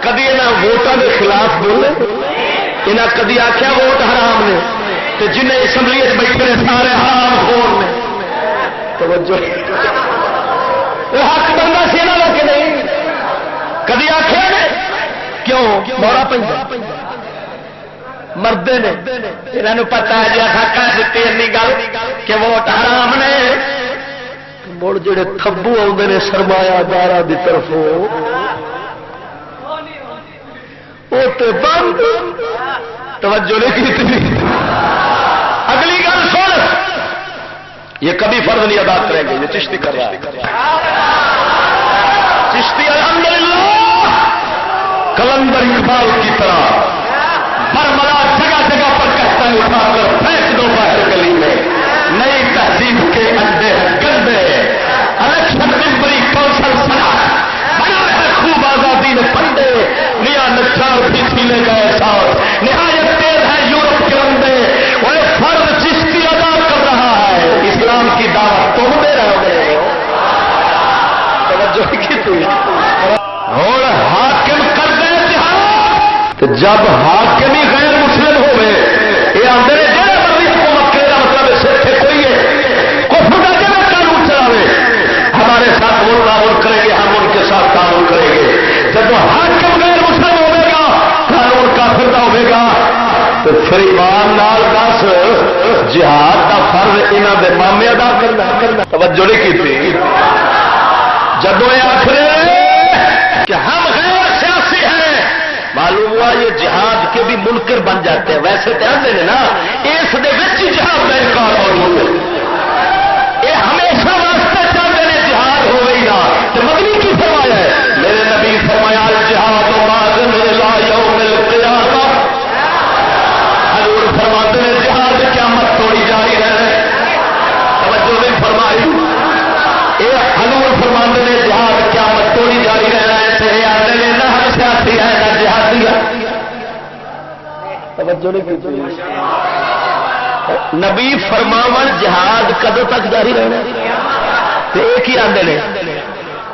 کدی یہاں ووٹوں کے خلاف بولے یہاں کدی آخیا ووٹ حرام نے تو جن اسمبلی بیٹھے سارے حرام خور نے توجہ حق بنتا سی یہاں کا کہ نہیں کدی آخیا نے کیوں مورا پہ مرد نے یہاں پتا ہے جی کہہ دیتی این گل کہ ووٹ حرام نے مڑ جڑے تھبو آتے ہیں سرمایہ دار کی طرف بند توجہ نہیں کی اگلی گل سن یہ کبھی فرض نہیں ادا کریں گے یہ چشتی کر رہا ہے چشتی الحمدللہ کلندر اقبال کی طرح برملا جگہ جگہ پر کہتا ہے اٹھا کر پھینک دو باہر گلی میں نئی تہذیب کے انڈے گندے الیکشن ممبری کونسل سنا بنا ہے خوب آزادی نے پنڈے نیا نچار بھی چھیلے گئے ساتھ نہایت تیز ہے یورپ کے بندے وہ فرض چشتی ادا کر رہا ہے اسلام کی دعوت تم دے رہے ہو توجہ کی تھی اور حاکم کر دے جہاد جب حاکم ہی غیر مسلم ہوئے یہ آدھے جہاں مرضی حکومت کرے گا مطلب اس سے کوئی ہے کفر کا جب قانون چلاوے ہمارے ساتھ وہ تعاون کریں گے ہم ان کے ساتھ تعاون کریں گے جب حاکم غیر مسلم ہوئے گا قانون کافر کا ہوئے گا تو پھر ایمان نال دس جہاد کا فرض انہوں نے مامے ادا کرنا توجہ نہیں کی تھی جب یہ آخر کہ ہم غیر سیاسی ہیں معلوم ہوا یہ جہاد کے بھی منکر بن جاتے ہیں ویسے تو آتے ہیں نا اس جہاد کا انکار اور یہ ہمیشہ واسطے چاہتے ہیں جہاد ہو گئی نا تو مدنی کی فرمایا ہے میرے نبی فرمایا جہاد و معذم لا یوم القیامہ حضور فرماتے ہیں جہاد قیامت توڑی جاری رہے توجہ نہیں فرمائی یہ حضور فرماتے ہیں جہاد قیامت توڑی جاری رہنا ہے سے آتے ہیں نہ ہم سیاسی ہے نہ جہادی ہے توجہ نہیں کی نبی فرماون جہاد کدو تک جاری رہنا ایک ہی آدھے نے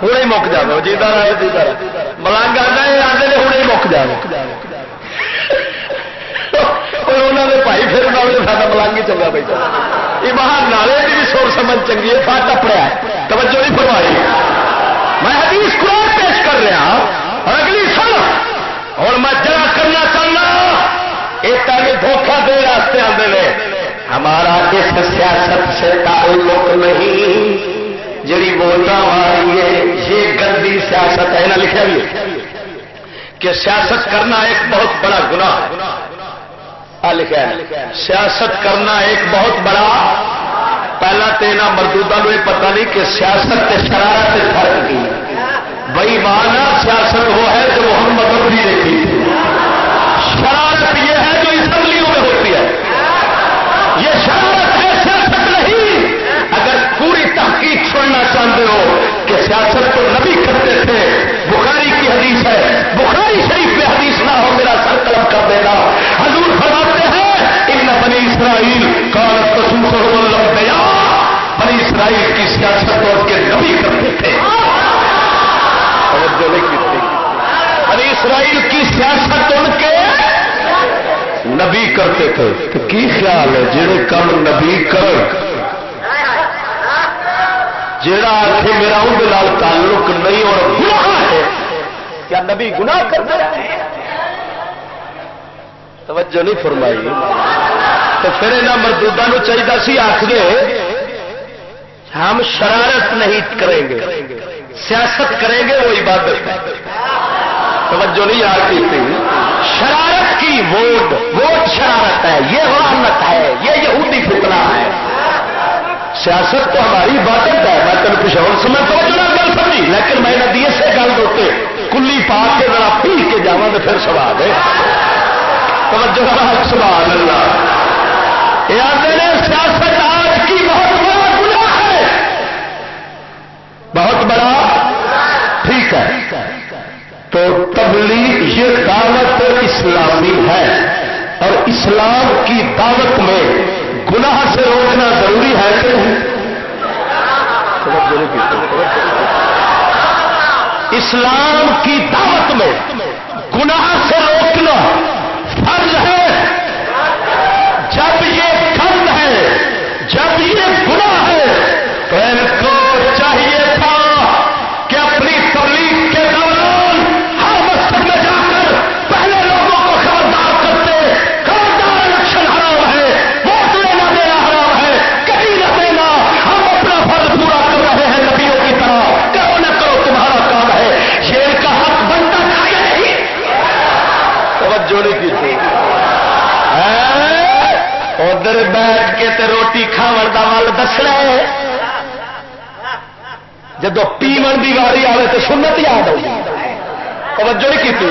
ہوں ہی مک جائے جیتا رہے جیتا رہے ملنگ آدھے آدھے نے ہوں ہی مک جائے انہوں نے بھائی پھر سا ملنگ ہی چنگا بیٹھا یہ باہر نالے کی بھی سوچ سمجھ چنگی ہے فٹ اپڑیا توجہ نہیں فرمائی میں حدیث قرآن پیش کر رہا اور اگلی سن اور میں جرا کرنا چاہنا ایک دھوکہ دے راستے آتے ہیں ہمارا اس سیاست سے تعلق نہیں جڑی ووٹاں آئی ہے یہ گندی سیاست ہے نہ لکھا بھی کہ سیاست کرنا ایک بہت بڑا گناہ ہے لکھا ہے سیاست کرنا ایک بہت بڑا پہلا تینا مردودہ کو یہ پتہ نہیں کہ سیاست کے شرارت سے فرق کی بھائی مانا سیاست وہ ہے جو محمد ربی دیکھی شرارت یہ ہے جو اسمبلیوں میں ہوتی ہے یہ شرارت ہے سیاست نہیں اگر پوری تحقیق سننا چاہتے ہو کہ سیاست تو نبی کرتے تھے بخاری کی حدیث ہے بخاری شریف میں حدیث نہ ہو میرا سر قلم کر دینا حضور فرماتے ہیں ان بنی اسرائیل قالت تسوسهم الانبیاء بنی اسرائیل کی سیاست اور کے نبی کرتے تھے بنی اسرائیل کی سیاست ان کے نبی کرتے تھے تو کی خیال ہے جڑے کم نبی کر جڑا آخ میرا اندر تعلق نہیں اور گناہ ہے کیا نبی گناہ کرتے توجہ نہیں فرمائی تو پھر یہاں مردودہ نو چاہیے سی آخ دے ہم شرارت نہیں کریں گے سیاست کریں گے وہ عبادت ہے توجہ نہیں یاد کی تھی شرارت کی ووٹ شرارت ہے یہ غلامت ہے یہ یہودی فتنہ ہے سیاست تو ہماری عبادت ہے میں تین پچھاڑ سمجھ توجہ گل سمجھی لیکن میں نہ دیے سے گل دوتے کلی پا کے ذرا پی کے جاواں تو پھر سوال ہے توجہ سبحان اللہ یہ آتے ہیں سیاست آج کی بہت بڑا گناہ ہے بہت بڑا ٹھیک ہے تو تبلیغ یہ دعوت اسلامی ہے اور اسلام کی دعوت میں گناہ سے روکنا ضروری ہے کہ اسلام کی دعوت میں توجہ نہیں کی ادھر بیٹھ کے تے روٹی کھاون دا ول دسنا جدو پیمن دی واری آئے تو سنت یاد آئی توجہ نہیں کی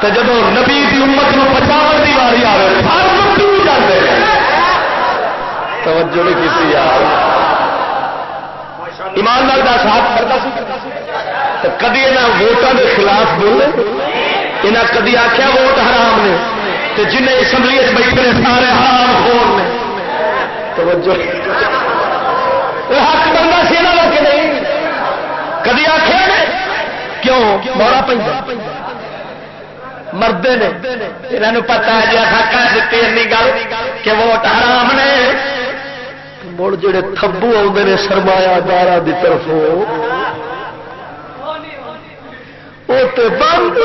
تو جب نبی دی امت نو بچاؤ دی واری آئے فرض پی جاتے توجہ نہیں کی یار ایماندار دا ساتھ کرتا سی کدی یہاں ووٹوں کے خلاف بولے یہاں کدی آخیا ووٹ حرام نے تو جن اسمبلی بیٹھے سارے حرام خور نے توجہ حق بنتا سی یہاں کہ نہیں کدی آخیا نے کیوں مورا پہ مردے نے یہاں پتا ہے جی حق دیتی این گل کہ ووٹ حرام نے مڑ جڑے تھبو آتے ہیں سرمایہ دار کی طرف وہ تو بند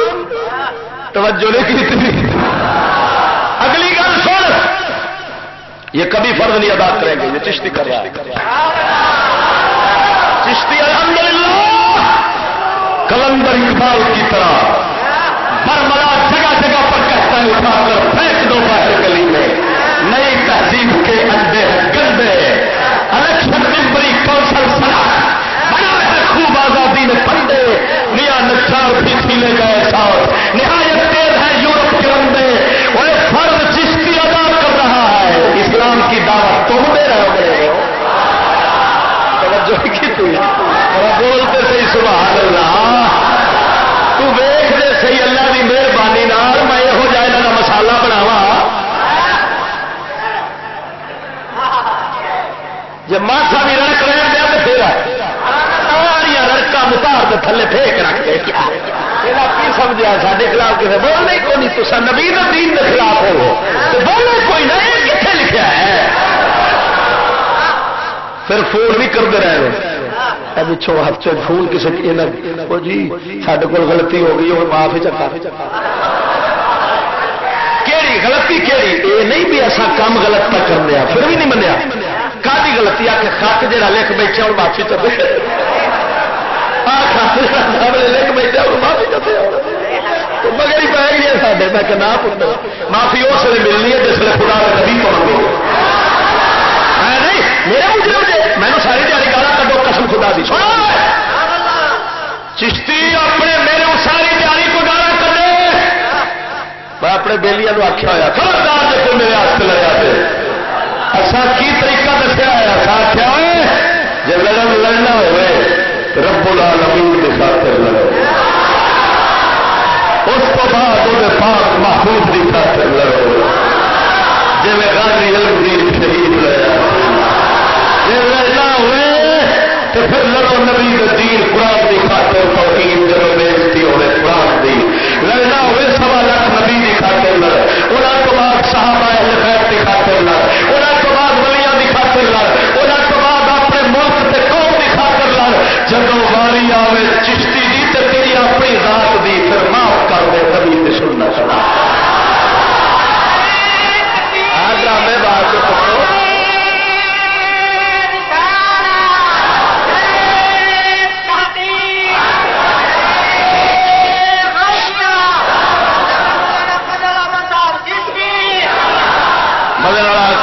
توجہ نہیں کی اگلی گل سن یہ کبھی فرض نہیں ادا کریں گے یہ چشتی کر رہا ہے چشتی الحمدللہ کلندر اقبال کی طرح برملا جگہ جگہ پر کہتا ہے اٹھا کر پھینک دو باہر گلی میں نئی تہذیب کے انڈے گندے الیکشن ممبری کونسل سنا بنا ہے خوب آزادی میں پنڈے نیا نچار بھی سیلے گئے ساتھ نہایت تیز ہے یورپ کے بندے وہ فرض چشتی ادا کر رہا ہے اسلام کی دعوت تم دے رہے ہو توجہ کی تھی بولتے صحیح سبحان اللہ تو ویخ دے صحیح اللہ کی مہربانی میں یہو جہ یہاں کا مسالہ بناوا جب ماسا بھی رڑک رہن دیا تو پھر ساریا رڑکا متار کے تھلے پھینک رکھ دے کی سمجھا سارے خلاف کسی بولنے کو نہیں تو نبی دین کے خلاف ہو تو بولنے کوئی نہیں کتنے لکھا ہے پھر فون بھی کرتے رہے پچھوں ہفتے فون کسی جی سارے کو غلطی ہو گئی وہ معاف ہی چکا کیڑی غلطی کیڑی یہ نہیں بھی ایسا کام غلط پہ کر دیا پھر بھی نہیں منیا کاہی غلطی آ کے خط جہاں لکھ بیٹھے اور معافی چکے لکھ بیٹھے اور معافی چکے مگر ہی پی گئی ہے سارے میں کہ نہ پوچھنا معافی اس لیے ملنی ہے جس لیے خدا نے کبھی پڑھ گئی میرے مجھے میں نے ساری دیہی گالا کڈو قسم خدا دی چشتی اپنے میرے ساری دیہی کو گالا کڈے میں اپنے بیلیاں آخیا ہوا خبردار جب میرے ہاتھ لگا دے اصا کی طریقہ دسیا ہوا آخیا جب لڑنا ہوئے رب العالمین کے خاطر لڑو اس کو بعد وہ پاک محفوظ کی خاطر لڑو جی غازی علم شہید لڑا لڑنا ہوئے تو پھر لڑو نبی دین قرآن کی خاطر توہین جب بےزتی ہوئے قرآن دی لڑنا ہوئے 1.25 لاکھ نبی کی خاطر لڑ انہوں تو بعد صحابہ اہل بیت کی خاطر لڑ انہوں تو بعد ولیاں کی خاطر لڑ انہوں تو بعد اپنے ملک کے قوم کی خاطر لڑ جب واری آئے چشتی دی تو تیری اپنی ذات دی پھر معاف کر دے نبی تے سننا چلا ڈرامے بات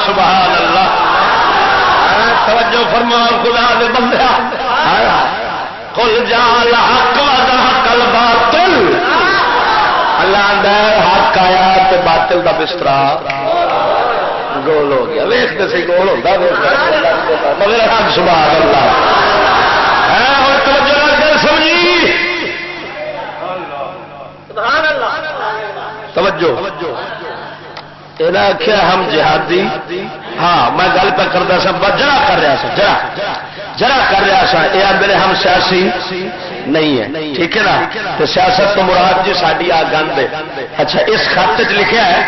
سبحان اللہ توجہ فرما خدا دے بندے قل جاء الحق وزهق الباطل اللہ دے حق آیا تے باطل دا بسترا گول ہو گیا ویکھتے سی گول ہوندا مگر حق سبحان اللہ ہے اور توجہ کر سمجھی سبحان اللہ توجہ یہ آخیا ہم جہادی ہاں میں گل پہ کرتا سا جرا کر رہا سا جرا کر رہا سا یہ آدھے ہم سیاسی نہیں ہے ٹھیک ہے نا تو سیاست تو مراد جی ساری آ گند ہے اچھا اس خط لکھا ہے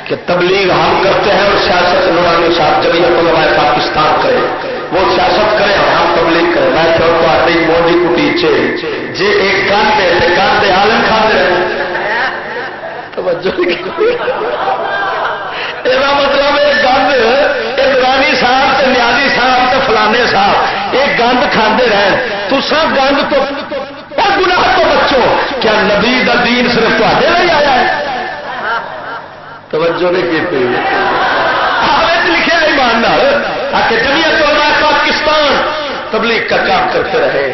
کہ تبلیغ ہم کرتے ہیں اور سیاست نورانی صاحب جمعیت علماء پاکستان کرے وہ سیاست کرے اور ہم تبلیغ کریں میں تو موڈی کٹیچے جی ایک گند ہے گند عالم کھاتے رہے یہ مطلب یہ گند نورانی صاحب نیازی صاحب فلانے صاحب یہ گند کھانے رہے تو سب گند تو گناہ تو بچو کیا نبی دا دین صرف تے لیے آیا ہے توجہ نہیں کی لکھے ایمان آ کے جمعیت علماء پاکستان تبلیغ کا کام کرتے رہے،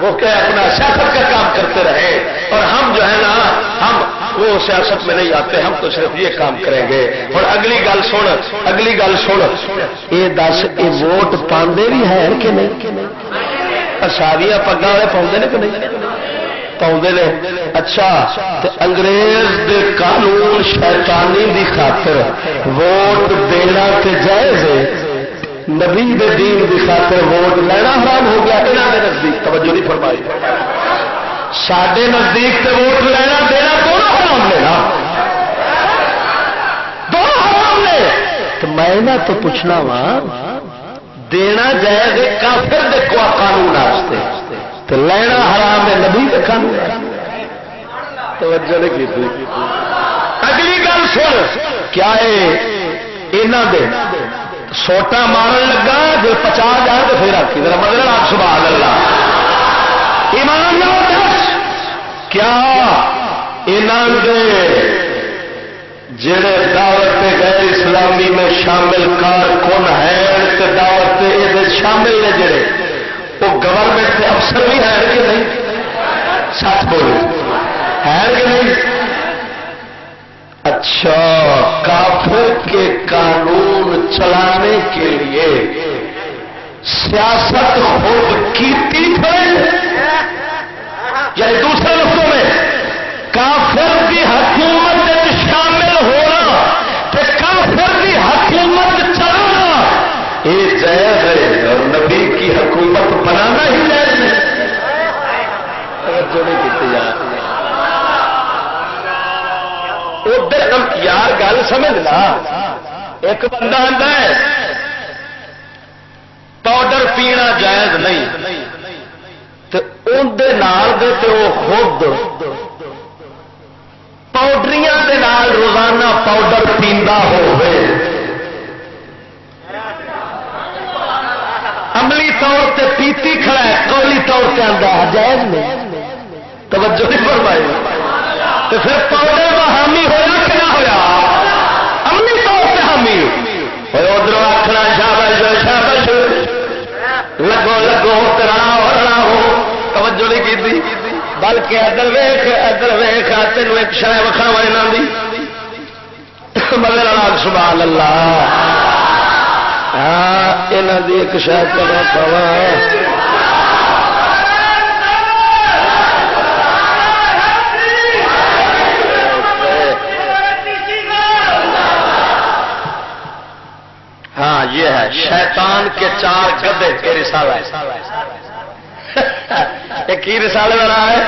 وہ کیا اپنا سیاست کا کام کرتے رہے، اور ہم جو ہے نا ہم وہ سیاست میں نہیں آتے، ہم تو صرف یہ کام کریں گے۔ اور اگلی گل سن یہ دس یہ ووٹ پاندے بھی ہے کہ نہیں؟ ساریاں پگاں والے پاؤندے نے کہ نہیں پاؤندے نے؟ اچھا تے انگریز دے قانون شیطانی دی خاطر ووٹ دینا تے جائز ہے، نبی دے دین دی خاطر ووٹ لینا حرام ہو گیا؟ انہاں دے نزدیک توجہ نہیں فرمائی، ساڈے نزدیک تے ووٹ لینا دینا دونوں حرام نے نا، دونوں حرام نے۔ تو میں نہ تو پوچھنا وا دینا جائز ہے کافر دے قانون واسطے، تو لینا حرام ہے نبی دے قانون۔ توجہ نہیں کی۔ اگلی گل سن، کیا ہے انہاں دے سوٹا مارن لگا جو 50 جائے تو پھر آکی ذرا مدد آپ سبحان اللہ ایمان نہ دس، کیا انہاں دے جڑے دعوت غیر اسلامی میں شامل کارکن ہیں تے دعوت یہ شامل نے جڑے وہ گورنمنٹ کے افسر بھی ہیں کہ نہیں؟ سچ بولو ہے کہ نہیں؟ اچھا کافر کے قانون چلانے کے لیے سیاست خود کیتی ہے، یعنی دوسرے لفظوں میں کافر کی حکومت شامل ہونا تے کافر کی حکومت چلانا یہ جائز ہے، اور نبی کی حکومت بنانا ہی جائز ہے۔ توجہ نہیں کی یار، ادھر یار گل سمجھنا، ایک بندہ آتا ہے پاؤڈر پینا جائز نہیں، تو اندر وہ خود پاؤڈریاں دے نال روزانہ پاؤڈر پیندا ہوئے، عملی طور تے پیتی کھڑا ہے، قولی طور تے آندا ہے جائز نہیں۔ توجہ نہیں فرمائی، تو پھر پاؤڈر کا حامی ہوا کہ نہ ہوا؟ عملی طور تے حامی ہوئے، ادھر آخنا شابش شابش لگو لگو رڑا ہو، توجہ نہیں کی، بلکہ ادھر ویخ تینوں ایک شاید وکھاوا یہاں دی مگر سبحان اللہ، ہاں یہاں دی ایک شاید وکھاوا۔ ہاں یہ ہے شیطان کے 4 گدے کے رسالہ ہے، کی رسالے میں رہا ہے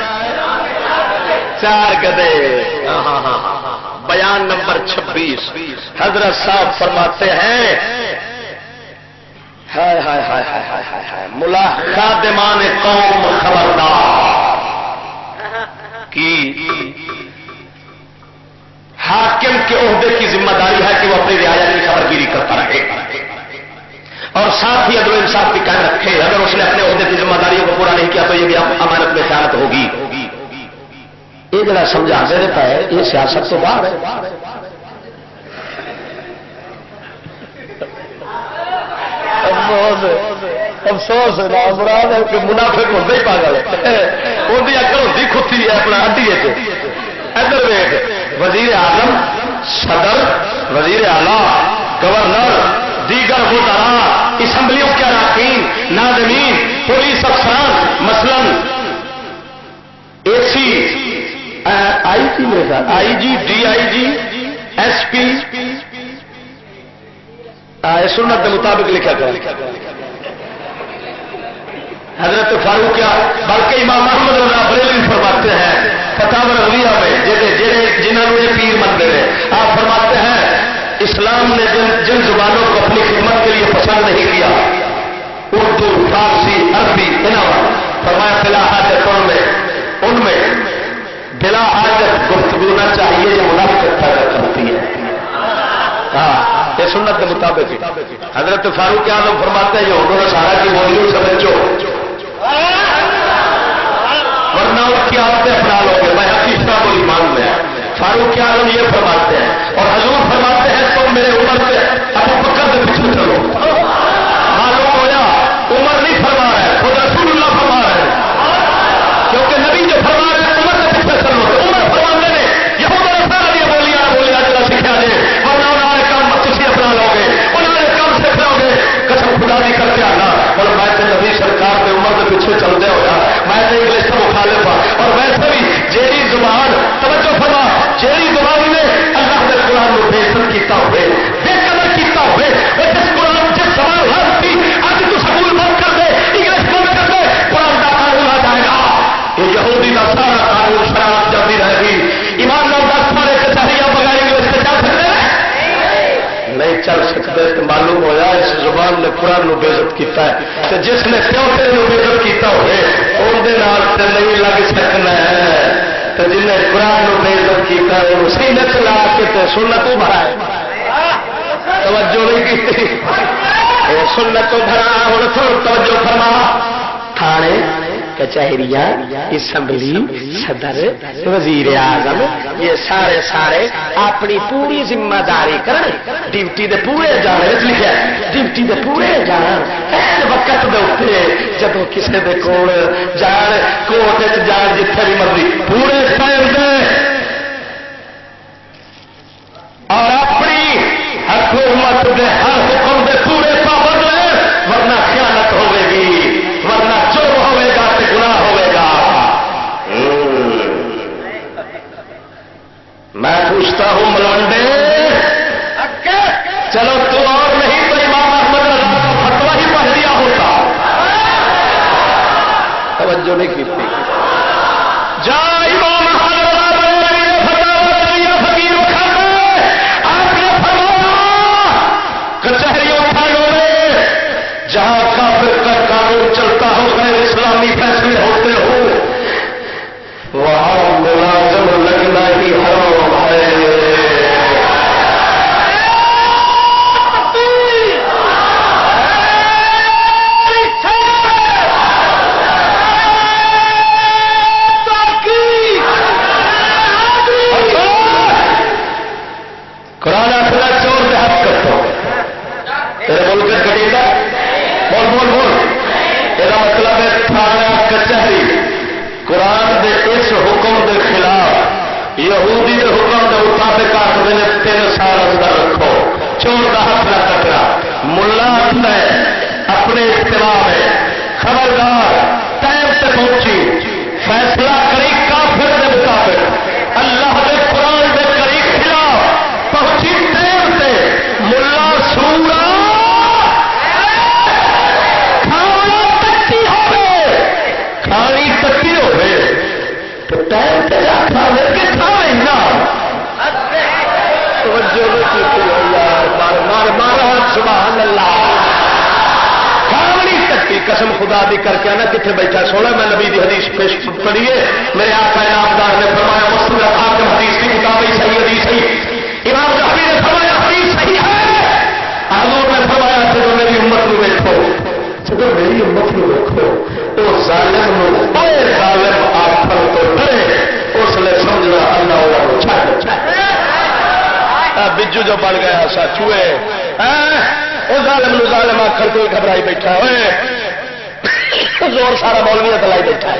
4 گدے۔ بیان نمبر 26 حضرت صاحب فرماتے ہیں ہائے ہائے ہائے ہائے ہائے ہائے ملا خادمان قوم خبردار کی حاکم کے عہدے کی ذمہ داری ہے کہ وہ اپنی رعایا کی خبر گیری کرتا رہے اور ساتھ ہی عدل و انصاف کی قائم رکھے۔ اگر اس نے اپنے عہدے کی ذمہ داریوں کو پورا نہیں کیا تو یہ بھی امانت میں خیانت ہوگی۔ یہ جڑا سمجھا دے دیتا ہے یہ سیاست تو باہر ہے۔ افسوس ہے مراد ہے کہ منافق ہوتا ہی پاگل ہے، وہی اکل ہوتی کھتی ہے اپنا اڈی۔ ادھر ویخ وزیر اعظم، صدر، وزیر اعلیٰ، گورنر، دیگر وزراء، اسمبلیوں کے اراکین، ناظمین، پولیس افسران، مثلا اے سی، آئی جی، میرے خیال آئی جی، D I G, S P, سنت کے مطابق لکھا گیا حضرت فاروق کیا، بلکہ امام محمد رضا بریلوی فرماتے ہیں فتاوی رضویہ میں جنہوں یہ پیر منتے ہیں، آپ فرماتے ہیں اسلام نے جن زبانوں کو اپنی خدمت کے لیے پسند نہیں کیا، اردو، فارسی، عربی، فرمایا بلا حاجت ان میں بلا حاجت گفتگو نہ چاہیے، یہ منافقت پیدا کرتی ہے۔ ہاں یہ سنت کے مطابق حضرت فاروق اعظم فرماتے ہیں یہ اردو نصارہ کی بولی سمجھو ورنہ اس کی عادتیں اپنا لو گے، میں حقیقت کو ایمان میں۔ فاروق اعظم یہ فرماتے ہیں اور حضور کیتا ہے تو جس نے پیو تیرے بے عزت کیتا ہوئے اندر نہیں لگ سکنا ہے تو جن نے قرآن بے عزت کیتا ہے وہ سینے چلا کے تو سنت بھرا ہے توجہ نہیں کی سنت بھرا ہوں تھوڑا توجہ فرما تھانے کچہریاں اسمبلی صدر وزیر اعظم یہ سارے اپنی پوری ذمہ داری کرن ڈیوٹی دے پورے جان لکھا ڈیوٹی دے پورے جان وقت دے اوپر جب کسی دے کول جان کوٹ جان جتھے بھی مرضی پورے ٹائم دے اور اپنی حکومت دے ہر حکم دے پورے پابند ورنہ خیانت ہوے گی ورنہ جرم ہوے گا تو گناہ ہوے گا میں پوچھتا ہوں ملانڈے چلو تو اور نہیں تو امام احمد رضا کا فتویٰ ہی پڑھ لیا ہوتا توجہ نہیں کی تھی جا امام احمد رضا نے فتویٰ دیا فقیر وکھاتے آپ نے فرمایا کچہریوں تھانوں میں جہاں کافر کا قانون چلتا ہو غیر اسلامی فیصلے ہوتے ہو وہاں ملازم لگنا ہی حرام ہے قرآن اپنا چور سے ہاتھ کرتا ہوں تیرے ملک کٹے گا بول یہ مطلب ہے تھانہ کچہری قرآن دے اس حکم دے خلاف یہودی دے حکم دے مطابق آخر نے 3 سال اندر رکھو چور کا ہاتھ نہ کٹنا ملا ہے اپنے اجتماع میں خبردار ٹائم سے پہنچی فیصلہ کری کافر کے مطابق اللہ کے قرآن کے کری خلاف پہنچی ٹائم سے ملا سورا کھانی تکی ہوئے تو ٹائم پہ کھا کے کھائے نا سبحان اللہ کھانی تکی قسم خدا دی کر کے نا کتنے بیٹھا سونا میں نبی دی حدیث پیش پڑھیے میرے آقا انعامدار نے فرمایا مسلم حاکم حدیث کی کتاب صحیح حدیث صحیح امام ذہبی نے فرمایا حدیث صحیح ہے حضور نے فرمایا چلو میری امت کو دیکھو چلو میری امت کو دیکھو ظالم آخر تو ڈرے اس لیے سمجھنا اللہ بجو جو بڑھ گیا سا چوئے وہ ظالم آخر تو گھبرائی بیٹھا ہوئے زور سارا مولوی تلائی بیٹھا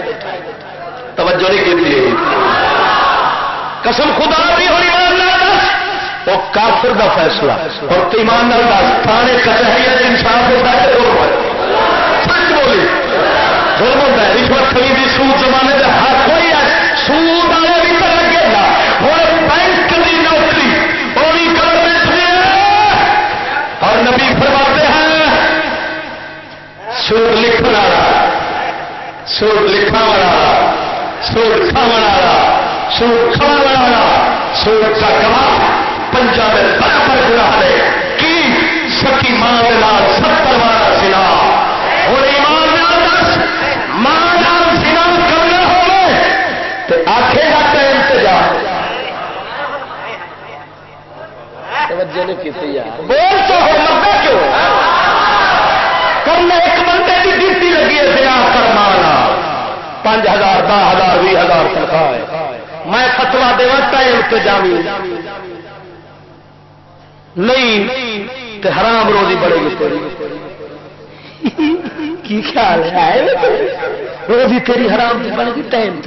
توجہ نہیں کی قسم خدا بھی ہو ایمان وہ کافر دا فیصلہ اور ایمان تھانے کچہری انصاف ہوتا ہے سچ بولی ظلم ہوتا ہے رشوت خریدی سود زمانے سے ہر کوئی ہے سود والے بھی کر لگے گا اور بینک کی نوکری وہ بھی گورنمنٹ میں اور نبی فرماتے ہیں سود لکھنے والا سود لکھنے والا سود کھانے والا سود کھانے والا سود کا گواہ پنجاب میں برابر گناہ دے کی سکی ماں کے نال 70 والا سنا اور ایمان آخے گا کا انتظار توجہ نہیں کی بول تو ہو مرتا کیوں کرنا ایک بندے کی ڈیوٹی لگی ہے بیاہ کرمانا 5000 10,000 20,000 تنخواہ ہے میں فتوا دے ٹائم انتظامی نہیں تو حرام روزی بڑھے گی کی خیال ہے روزی تیری حرام کی بنے گی ٹائم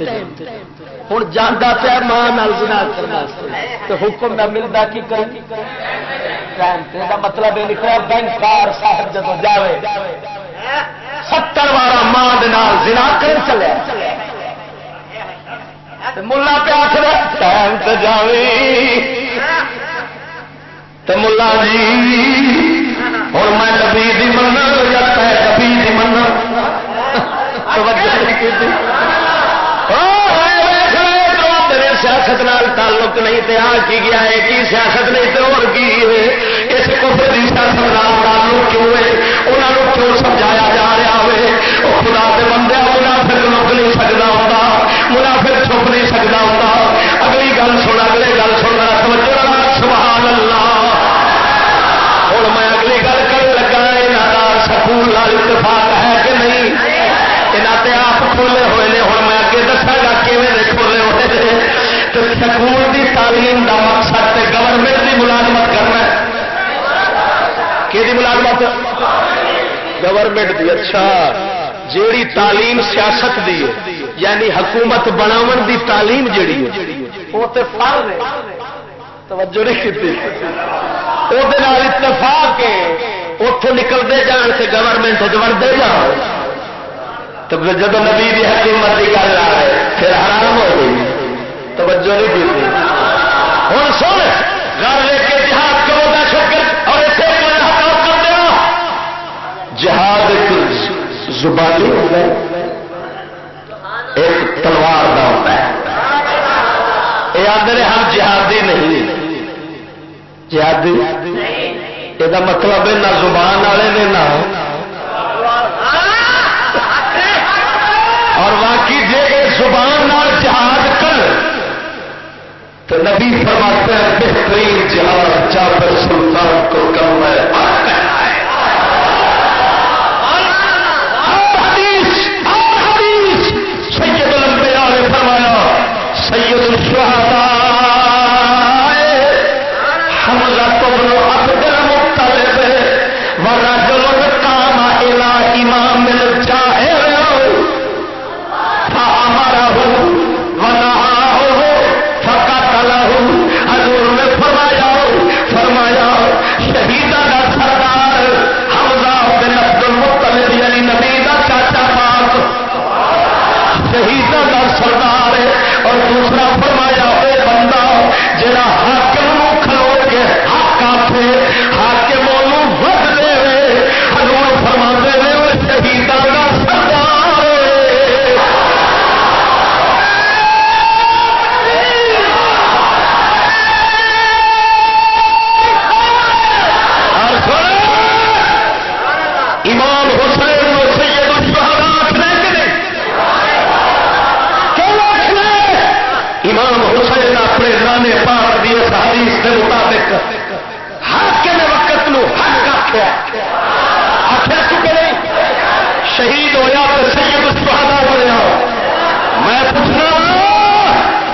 ہوں جانا پیا ماں زنا کرنے تو حکم نہ ملتا کی مطلب یہ نکلا بینکار صاحب جب جائے 70 بار ماں زنا کر چلے ملا پہ آخر ٹائم تو جاوی تو ملا جی ہوں میں نبی دی مننا یا نبی دی مننا سیاست نال تعلق سیاست نہیں تے آ کی گیا ہے کی سیاست نہیں تے اور کی ہے اس کفر دی سیاست نال کیوں ہے انہوں کیوں سمجھایا جا رہا ہے وہ خدا دے بندے منافق لک نہیں سکتا ہوتا منافق چھپ نہیں سکتا ہوتا اگلی گل سن اگلی گل سن سبحان اللہ ہوں میں اگلی گل کر لگا یہاں سکول لال اتفاق ہے کہ نہیں یہاں تے آپ کھولے ہوئے نے ہوں میں اگے دسا گا کیویں کھولے ہوئے نے تو سکول دی تعلیم دا مقصد تے گورنمنٹ دی ملازمت کرنا کہ ملازمت گورنمنٹ دی اچھا جیڑی تعلیم سیاست دی ہے یعنی حکومت بناون دی تعلیم جیڑی ہے وہ تے فرض ہے توجہ نہیں کی وہ اتفاق ہے اتوں نکلتے جان سے گورنمنٹ وڑتے جاؤ تو جب نبی دی حکومت کی گل آ رہے پھر حرام ہو گئی توجہ نہیں کی ہوں سن گھر لے کے جہاد کرو گا شکر اور اسے کر دینا جہاد ایک زبانی ہوتا ہے ایک تلوار کا ہوتا ہے یہ آدھے ہم جہادی نہیں جہادی یہ مطلب ہے نہ زبان والے نے نہ اور باقی جی زبان نال جہاد کر تو نبی فرماتے ہیں بہترین جہاد جابر سلطان کو کرنا ہے سید الانبیاء نے فرمایا سید الشہداء حمزہ بن عبد المطلب ورجل قام الى امام الجاهر فامره ونهاه فقتله حضور نے فرمایا شہیداں دا سردار حمزہ بن عبد المطلب یعنی نبی دا چاچا پاک شہیداں دا سردار ہے اور دوسرا فرمایا اے بندہ جڑا حاکم نو کھلو کے حق آکھے حاکم نو وڈ دے حضور فرماندے نے او شہیداں دا سردار ہے اور سن امام حسین نو سید الشہداء آکھنا کہ نہیں امام حسین اپنے نانے پاک دی اس حدیث کے مطابق حاکم وقت نو حق آخیا چکے نہیں شہید ہویا تو سید الشہداء بنیا میں پوچھنا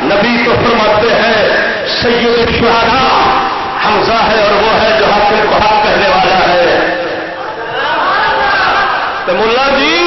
نبی تو فرماتے ہیں سید الشہداء حمزہ ہے اور وہ ہے جو حاکم کو حق کہنے والا ہے تو ملا جی